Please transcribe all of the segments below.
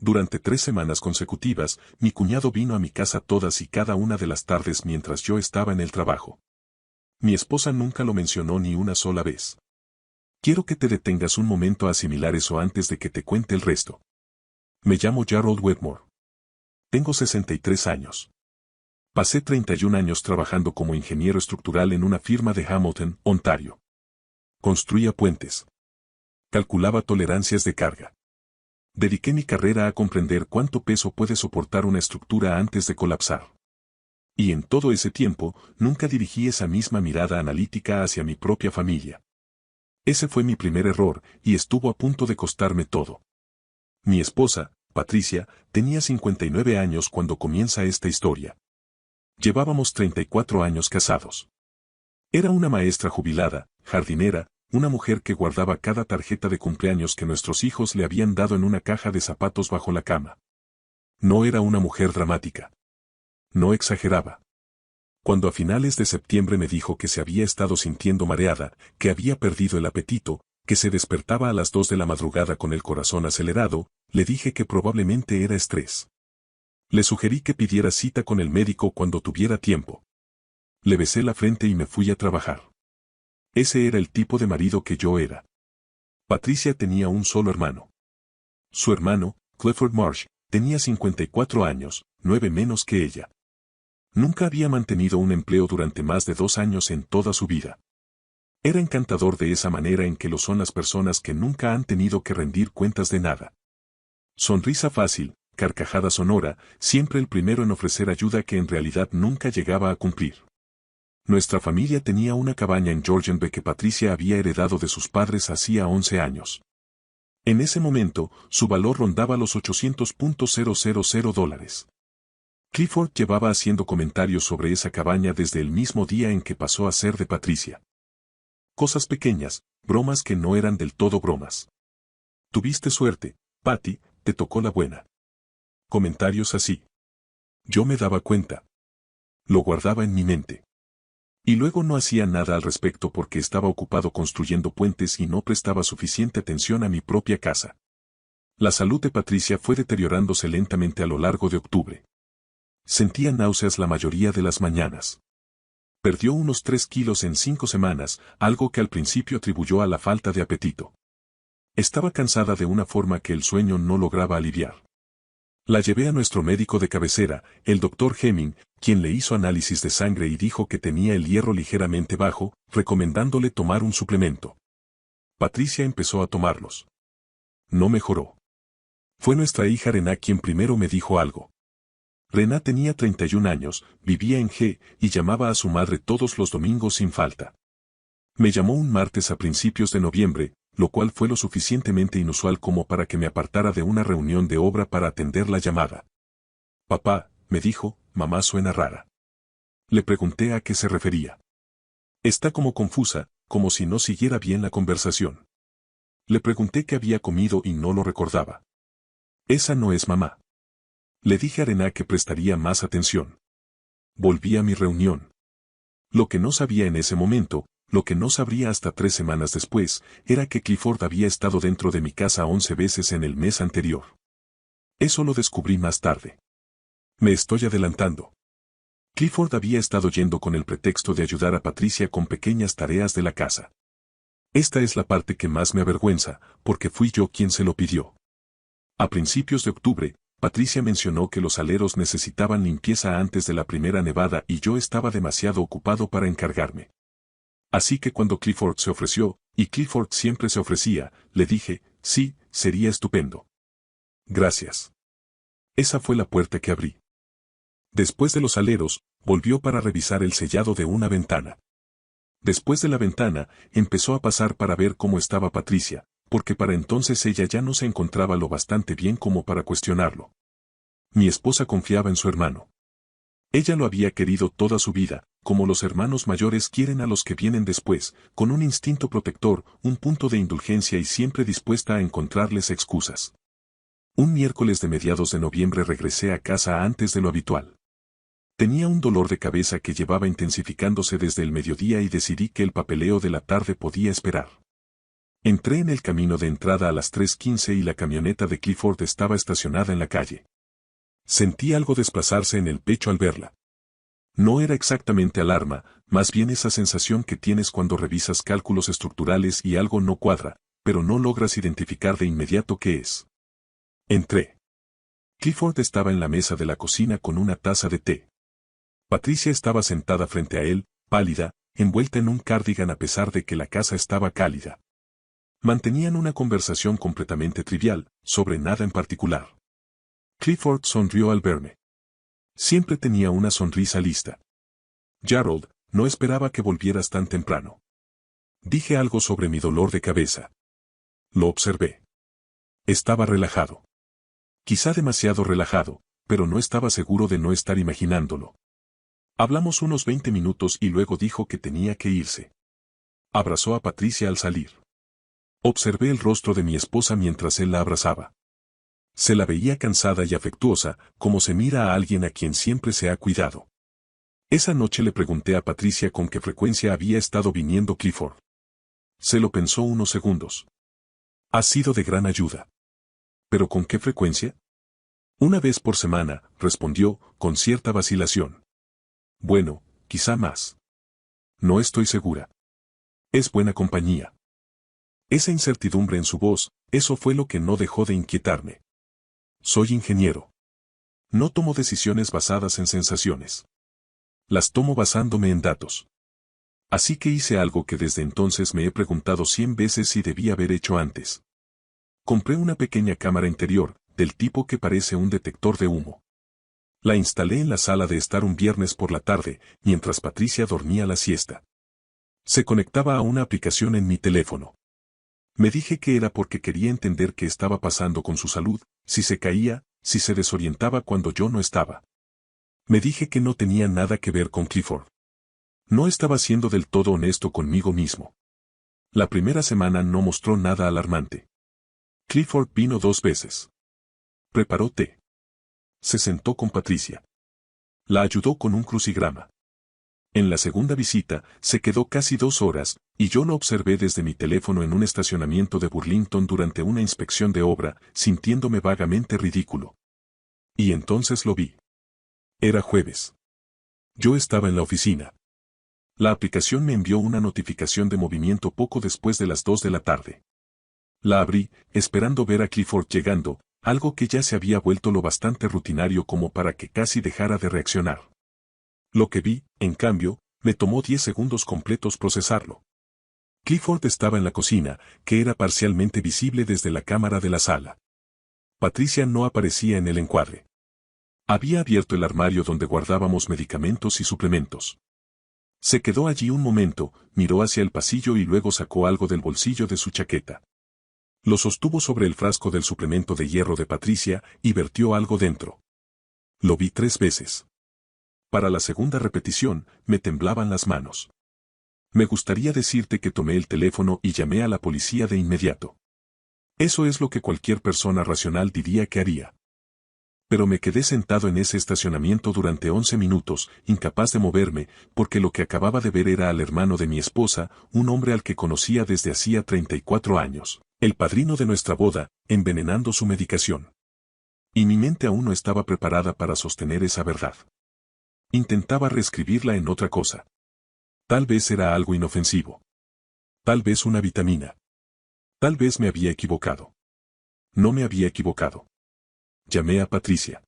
Durante 3 semanas consecutivas, mi cuñado vino a mi casa todas y cada una de las tardes mientras yo estaba en el trabajo. Mi esposa nunca lo mencionó ni una sola vez. Quiero que te detengas un momento a asimilar eso antes de que te cuente el resto. Me llamo Gerald Wedmore. Tengo 63 años. Pasé 31 años trabajando como ingeniero estructural en una firma de Hamilton, Ontario. Construía puentes. Calculaba tolerancias de carga. Dediqué mi carrera a comprender cuánto peso puede soportar una estructura antes de colapsar. Y en todo ese tiempo, nunca dirigí esa misma mirada analítica hacia mi propia familia. Ese fue mi primer error, y estuvo a punto de costarme todo. Mi esposa, Patricia, tenía 59 años cuando comienza esta historia. Llevábamos 34 años casados. Era una maestra jubilada, jardinera, una mujer que guardaba cada tarjeta de cumpleaños que nuestros hijos le habían dado en una caja de zapatos bajo la cama. No era una mujer dramática. No exageraba. Cuando a finales de septiembre me dijo que se había estado sintiendo mareada, que había perdido el apetito, que se despertaba a las 2 de la madrugada con el corazón acelerado, le dije que probablemente era estrés. Le sugerí que pidiera cita con el médico cuando tuviera tiempo. Le besé la frente y me fui a trabajar. Ese era el tipo de marido que yo era. Patricia tenía un solo hermano. Su hermano, Clifford Marsh, tenía 54 años, 9 menos que ella. Nunca había mantenido un empleo durante más de 2 años en toda su vida. Era encantador de esa manera en que lo son las personas que nunca han tenido que rendir cuentas de nada. Sonrisa fácil, carcajada sonora, siempre el primero en ofrecer ayuda que en realidad nunca llegaba a cumplir. Nuestra familia tenía una cabaña en Georgianby que Patricia había heredado de sus padres hacía 11 años. En ese momento, su valor rondaba los $800,000. Clifford llevaba haciendo comentarios sobre esa cabaña desde el mismo día en que pasó a ser de Patricia. Cosas pequeñas, bromas que no eran del todo bromas. Tuviste suerte, Patty, te tocó la buena. Comentarios así. Yo me daba cuenta. Lo guardaba en mi mente. Y luego no hacía nada al respecto porque estaba ocupado construyendo puentes y no prestaba suficiente atención a mi propia casa. La salud de Patricia fue deteriorándose lentamente a lo largo de octubre. Sentía náuseas la mayoría de las mañanas. Perdió unos 3 kilos en 5 semanas, algo que al principio atribuyó a la falta de apetito. Estaba cansada de una forma que el sueño no lograba aliviar. La llevé a nuestro médico de cabecera, el Dr. Hemming, quien le hizo análisis de sangre y dijo que tenía el hierro ligeramente bajo, recomendándole tomar un suplemento. Patricia empezó a tomarlos. No mejoró. Fue nuestra hija Rená quien primero me dijo algo. Rená tenía 31 años, vivía en G, y llamaba a su madre todos los domingos sin falta. Me llamó un martes a principios de noviembre, lo cual fue lo suficientemente inusual como para que me apartara de una reunión de obra para atender la llamada. Papá, me dijo, mamá suena rara. Le pregunté a qué se refería. Está como confusa, como si no siguiera bien la conversación. Le pregunté qué había comido y no lo recordaba. Esa no es mamá. Le dije a Rená que prestaría más atención. Volví a mi reunión. Lo que no sabía en ese momento, lo que no sabría hasta 3 semanas después, era que Clifford había estado dentro de mi casa 11 veces en el mes anterior. Eso lo descubrí más tarde. Me estoy adelantando. Clifford había estado yendo con el pretexto de ayudar a Patricia con pequeñas tareas de la casa. Esta es la parte que más me avergüenza, porque fui yo quien se lo pidió. A principios de octubre, Patricia mencionó que los aleros necesitaban limpieza antes de la primera nevada y yo estaba demasiado ocupado para encargarme. Así que cuando Clifford se ofreció, y Clifford siempre se ofrecía, le dije, sí, sería estupendo. Gracias. Esa fue la puerta que abrí. Después de los aleros, volvió para revisar el sellado de una ventana. Después de la ventana, empezó a pasar para ver cómo estaba Patricia, porque para entonces ella ya no se encontraba lo bastante bien como para cuestionarlo. Mi esposa confiaba en su hermano. Ella lo había querido toda su vida, como los hermanos mayores quieren a los que vienen después, con un instinto protector, un punto de indulgencia y siempre dispuesta a encontrarles excusas. Un miércoles de mediados de noviembre regresé a casa antes de lo habitual. Tenía un dolor de cabeza que llevaba intensificándose desde el mediodía y decidí que el papeleo de la tarde podía esperar. Entré en el camino de entrada a las 3:15 y la camioneta de Clifford estaba estacionada en la calle. Sentí algo desplazarse en el pecho al verla. No era exactamente alarma, más bien esa sensación que tienes cuando revisas cálculos estructurales y algo no cuadra, pero no logras identificar de inmediato qué es. Entré. Clifford estaba en la mesa de la cocina con una taza de té. Patricia estaba sentada frente a él, pálida, envuelta en un cardigan a pesar de que la casa estaba cálida. Mantenían una conversación completamente trivial, sobre nada en particular. Clifford sonrió al verme. Siempre tenía una sonrisa lista. Gerald, no esperaba que volvieras tan temprano. Dije algo sobre mi dolor de cabeza. Lo observé. Estaba relajado. Quizá demasiado relajado, pero no estaba seguro de no estar imaginándolo. Hablamos unos 20 minutos y luego dijo que tenía que irse. Abrazó a Patricia al salir. Observé el rostro de mi esposa mientras él la abrazaba. Se la veía cansada y afectuosa, como se mira a alguien a quien siempre se ha cuidado. Esa noche le pregunté a Patricia con qué frecuencia había estado viniendo Clifford. Se lo pensó unos segundos. Ha sido de gran ayuda. ¿Pero con qué frecuencia? Una vez por semana, respondió, con cierta vacilación. Bueno, quizá más. No estoy segura. Es buena compañía. Esa incertidumbre en su voz, eso fue lo que no dejó de inquietarme. Soy ingeniero. No tomo decisiones basadas en sensaciones. Las tomo basándome en datos. Así que hice algo que desde entonces me he preguntado 100 veces si debía haber hecho antes. Compré una pequeña cámara interior, del tipo que parece un detector de humo. La instalé en la sala de estar un viernes por la tarde, mientras Patricia dormía la siesta. Se conectaba a una aplicación en mi teléfono. Me dije que era porque quería entender qué estaba pasando con su salud, si se caía, si se desorientaba cuando yo no estaba. Me dije que no tenía nada que ver con Clifford. No estaba siendo del todo honesto conmigo mismo. La primera semana no mostró nada alarmante. Clifford vino 2 veces. Preparó té. Se sentó con Patricia. La ayudó con un crucigrama. En la segunda visita, se quedó casi 2 horas, y yo lo observé desde mi teléfono en un estacionamiento de Burlington durante una inspección de obra, sintiéndome vagamente ridículo. Y entonces lo vi. Era jueves. Yo estaba en la oficina. La aplicación me envió una notificación de movimiento poco después de las 2 de la tarde. La abrí, esperando ver a Clifford llegando, algo que ya se había vuelto lo bastante rutinario como para que casi dejara de reaccionar. Lo que vi, en cambio, me tomó 10 segundos completos procesarlo. Clifford estaba en la cocina, que era parcialmente visible desde la cámara de la sala. Patricia no aparecía en el encuadre. Había abierto el armario donde guardábamos medicamentos y suplementos. Se quedó allí un momento, miró hacia el pasillo y luego sacó algo del bolsillo de su chaqueta. Lo sostuvo sobre el frasco del suplemento de hierro de Patricia y vertió algo dentro. Lo vi 3 veces. Para la segunda repetición, me temblaban las manos. Me gustaría decirte que tomé el teléfono y llamé a la policía de inmediato. Eso es lo que cualquier persona racional diría que haría. Pero me quedé sentado en ese estacionamiento durante 11 minutos, incapaz de moverme, porque lo que acababa de ver era al hermano de mi esposa, un hombre al que conocía desde hacía 34 años, el padrino de nuestra boda, envenenando su medicación. Y mi mente aún no estaba preparada para sostener esa verdad. Intentaba reescribirla en otra cosa. Tal vez era algo inofensivo. Tal vez una vitamina. Tal vez me había equivocado. No me había equivocado. Llamé a Patricia.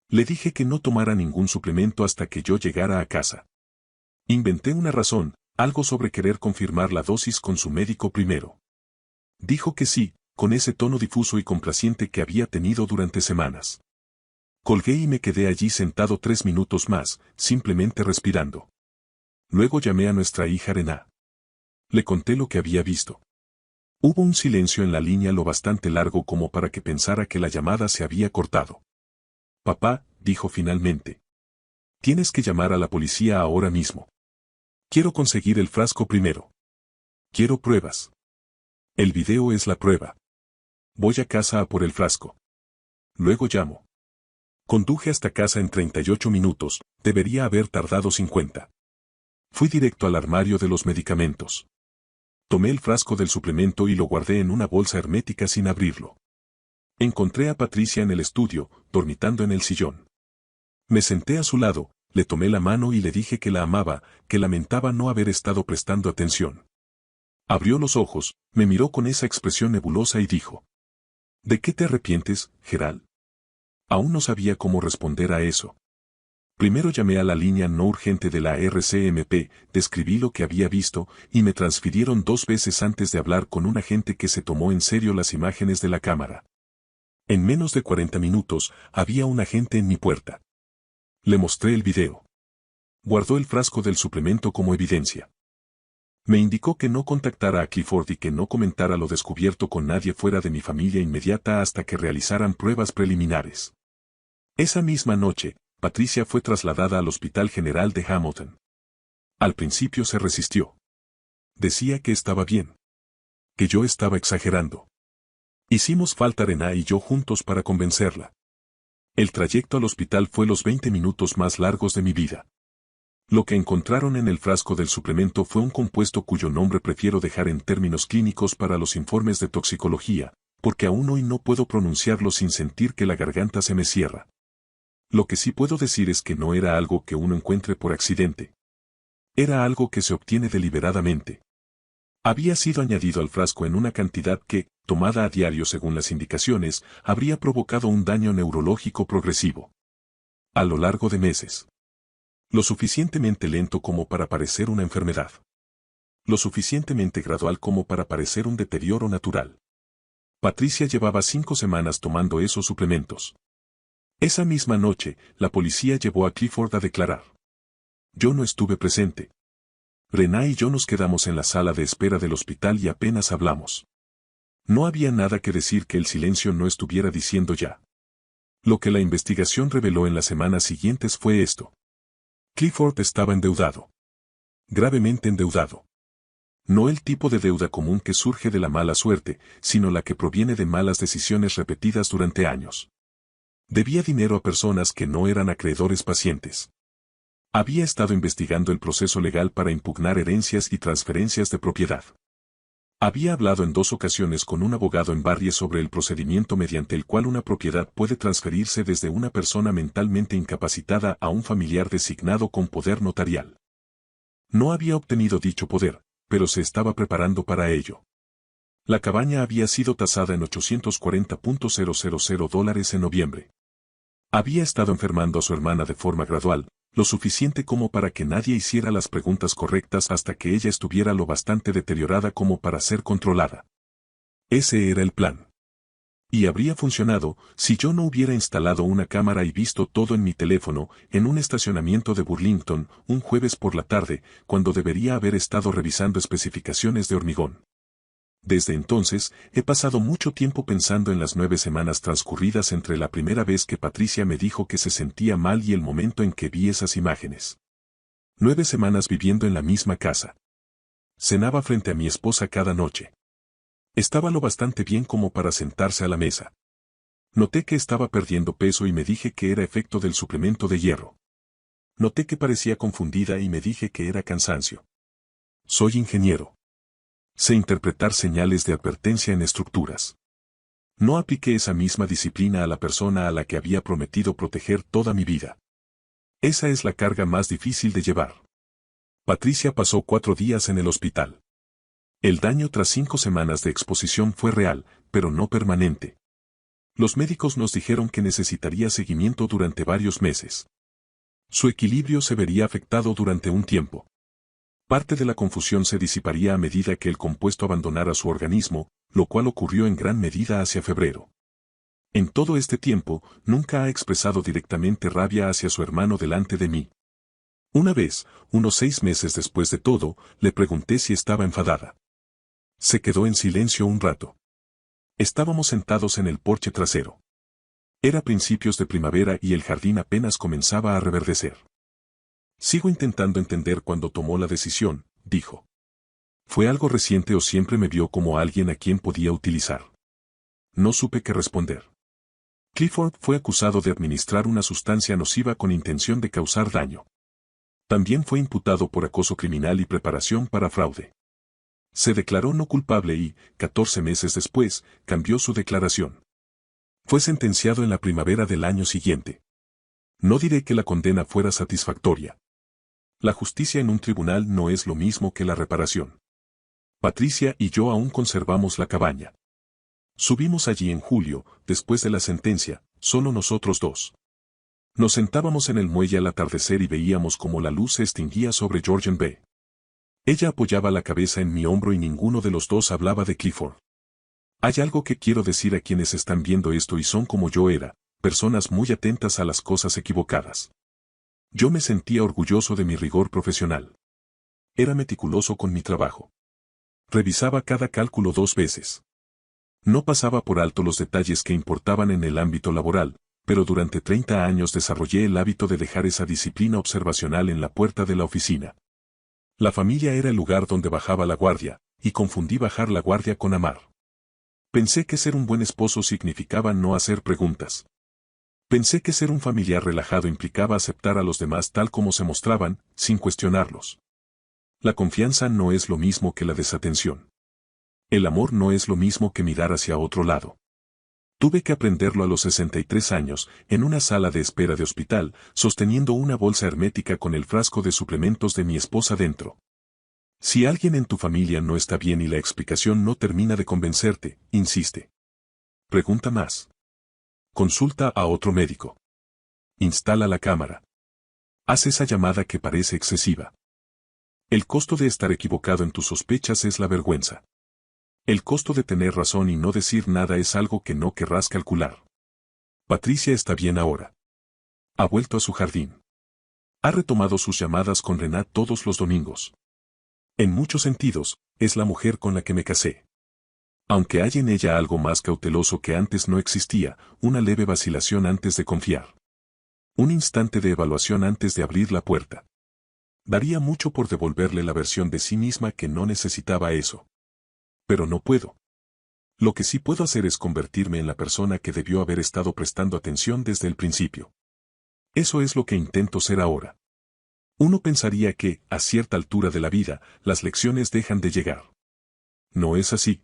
Le dije que no tomara ningún suplemento hasta que yo llegara a casa. Inventé una razón, algo sobre querer confirmar la dosis con su médico primero. Dijo que sí, con ese tono difuso y complaciente que había tenido durante semanas. Colgué y me quedé allí sentado 3 minutos más, simplemente respirando. Luego llamé a nuestra hija Rená. Le conté lo que había visto. Hubo un silencio en la línea lo bastante largo como para que pensara que la llamada se había cortado. Papá, dijo finalmente. Tienes que llamar a la policía ahora mismo. Quiero conseguir el frasco primero. Quiero pruebas. El video es la prueba. Voy a casa a por el frasco. Luego llamo. Conduje hasta casa en 38 minutos, debería haber tardado 50. Fui directo al armario de los medicamentos. Tomé el frasco del suplemento y lo guardé en una bolsa hermética sin abrirlo. Encontré a Patricia en el estudio, dormitando en el sillón. Me senté a su lado, le tomé la mano y le dije que la amaba, que lamentaba no haber estado prestando atención. Abrió los ojos, me miró con esa expresión nebulosa y dijo: ¿De qué te arrepientes, Gerald? Aún no sabía cómo responder a eso. Primero llamé a la línea no urgente de la RCMP, describí lo que había visto, y me transfirieron 2 veces antes de hablar con un agente que se tomó en serio las imágenes de la cámara. En menos de 40 minutos, había un agente en mi puerta. Le mostré el video. Guardó el frasco del suplemento como evidencia. Me indicó que no contactara a Clifford y que no comentara lo descubierto con nadie fuera de mi familia inmediata hasta que realizaran pruebas preliminares. Esa misma noche, Patricia fue trasladada al Hospital General de Hamilton. Al principio se resistió. Decía que estaba bien. Que yo estaba exagerando. Hicimos falta Rená y yo juntos para convencerla. El trayecto al hospital fue los 20 minutos más largos de mi vida. Lo que encontraron en el frasco del suplemento fue un compuesto cuyo nombre prefiero dejar en términos clínicos para los informes de toxicología, porque aún hoy no puedo pronunciarlo sin sentir que la garganta se me cierra. Lo que sí puedo decir es que no era algo que uno encuentre por accidente. Era algo que se obtiene deliberadamente. Había sido añadido al frasco en una cantidad que, tomada a diario según las indicaciones, habría provocado un daño neurológico progresivo. A lo largo de meses. Lo suficientemente lento como para parecer una enfermedad. Lo suficientemente gradual como para parecer un deterioro natural. Patricia llevaba 5 semanas tomando esos suplementos. Esa misma noche, la policía llevó a Clifford a declarar. Yo no estuve presente. Rená y yo nos quedamos en la sala de espera del hospital y apenas hablamos. No había nada que decir que el silencio no estuviera diciendo ya. Lo que la investigación reveló en las semanas siguientes fue esto. Clifford estaba endeudado. Gravemente endeudado. No el tipo de deuda común que surge de la mala suerte, sino la que proviene de malas decisiones repetidas durante años. Debía dinero a personas que no eran acreedores pacientes. Había estado investigando el proceso legal para impugnar herencias y transferencias de propiedad. Había hablado en 2 ocasiones con un abogado en Barrie sobre el procedimiento mediante el cual una propiedad puede transferirse desde una persona mentalmente incapacitada a un familiar designado con poder notarial. No había obtenido dicho poder, pero se estaba preparando para ello. La cabaña había sido tasada en $840,000 en noviembre. Había estado enfermando a su hermana de forma gradual, lo suficiente como para que nadie hiciera las preguntas correctas hasta que ella estuviera lo bastante deteriorada como para ser controlada. Ese era el plan. Y habría funcionado si yo no hubiera instalado una cámara y visto todo en mi teléfono, en un estacionamiento de Burlington, un jueves por la tarde, cuando debería haber estado revisando especificaciones de hormigón. Desde entonces, he pasado mucho tiempo pensando en las 9 semanas transcurridas entre la primera vez que Patricia me dijo que se sentía mal y el momento en que vi esas imágenes. 9 semanas viviendo en la misma casa. Cenaba frente a mi esposa cada noche. Estaba lo bastante bien como para sentarse a la mesa. Noté que estaba perdiendo peso y me dije que era efecto del suplemento de hierro. Noté que parecía confundida y me dije que era cansancio. Soy ingeniero. Sé interpretar señales de advertencia en estructuras. No apliqué esa misma disciplina a la persona a la que había prometido proteger toda mi vida. Esa es la carga más difícil de llevar. Patricia pasó 4 días en el hospital. El daño tras 5 semanas de exposición fue real, pero no permanente. Los médicos nos dijeron que necesitaría seguimiento durante varios meses. Su equilibrio se vería afectado durante un tiempo. Parte de la confusión se disiparía a medida que el compuesto abandonara su organismo, lo cual ocurrió en gran medida hacia febrero. En todo este tiempo, nunca ha expresado directamente rabia hacia su hermano delante de mí. Una vez, unos 6 meses después de todo, le pregunté si estaba enfadada. Se quedó en silencio un rato. Estábamos sentados en el porche trasero. Era principios de primavera y el jardín apenas comenzaba a reverdecer. Sigo intentando entender cuándo tomó la decisión, dijo. ¿Fue algo reciente o siempre me vio como alguien a quien podía utilizar? No supe qué responder. Clifford fue acusado de administrar una sustancia nociva con intención de causar daño. También fue imputado por acoso criminal y preparación para fraude. Se declaró no culpable y, 14 meses después, cambió su declaración. Fue sentenciado en la primavera del año siguiente. No diré que la condena fuera satisfactoria. La justicia en un tribunal no es lo mismo que la reparación. Patricia y yo aún conservamos la cabaña. Subimos allí en julio, después de la sentencia, solo nosotros dos. Nos sentábamos en el muelle al atardecer y veíamos cómo la luz se extinguía sobre Georgian Bay. Ella apoyaba la cabeza en mi hombro y ninguno de los dos hablaba de Clifford. Hay algo que quiero decir a quienes están viendo esto y son como yo era, personas muy atentas a las cosas equivocadas. Yo me sentía orgulloso de mi rigor profesional. Era meticuloso con mi trabajo. Revisaba cada cálculo 2 veces. No pasaba por alto los detalles que importaban en el ámbito laboral, pero durante 30 años desarrollé el hábito de dejar esa disciplina observacional en la puerta de la oficina. La familia era el lugar donde bajaba la guardia, y confundí bajar la guardia con amar. Pensé que ser un buen esposo significaba no hacer preguntas. Pensé que ser un familiar relajado implicaba aceptar a los demás tal como se mostraban, sin cuestionarlos. La confianza no es lo mismo que la desatención. El amor no es lo mismo que mirar hacia otro lado. Tuve que aprenderlo a los 63 años, en una sala de espera de hospital, sosteniendo una bolsa hermética con el frasco de suplementos de mi esposa dentro. Si alguien en tu familia no está bien y la explicación no termina de convencerte, insiste. Pregunta más. Consulta a otro médico. Instala la cámara. Haz esa llamada que parece excesiva. El costo de estar equivocado en tus sospechas es la vergüenza. El costo de tener razón y no decir nada es algo que no querrás calcular. Patricia está bien ahora. Ha vuelto a su jardín. Ha retomado sus llamadas con Renat todos los domingos. En muchos sentidos, es la mujer con la que me casé. Aunque hay en ella algo más cauteloso que antes no existía, una leve vacilación antes de confiar. Un instante de evaluación antes de abrir la puerta. Daría mucho por devolverle la versión de sí misma que no necesitaba eso. Pero no puedo. Lo que sí puedo hacer es convertirme en la persona que debió haber estado prestando atención desde el principio. Eso es lo que intento ser ahora. Uno pensaría que, a cierta altura de la vida, las lecciones dejan de llegar. No es así.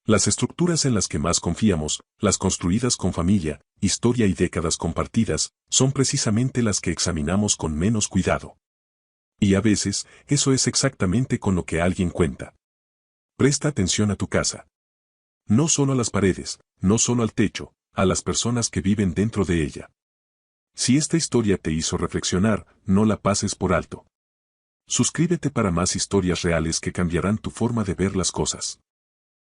Las estructuras en las que más confiamos, las construidas con familia, historia y décadas compartidas, son precisamente las que examinamos con menos cuidado. Y a veces, eso es exactamente con lo que alguien cuenta. Presta atención a tu casa. No solo a las paredes, no solo al techo, a las personas que viven dentro de ella. Si esta historia te hizo reflexionar, no la pases por alto. Suscríbete para más historias reales que cambiarán tu forma de ver las cosas.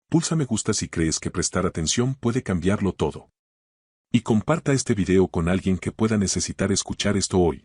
Pulsa me gusta si crees que prestar atención puede cambiarlo todo. Y comparta este video con alguien que pueda necesitar escuchar esto hoy.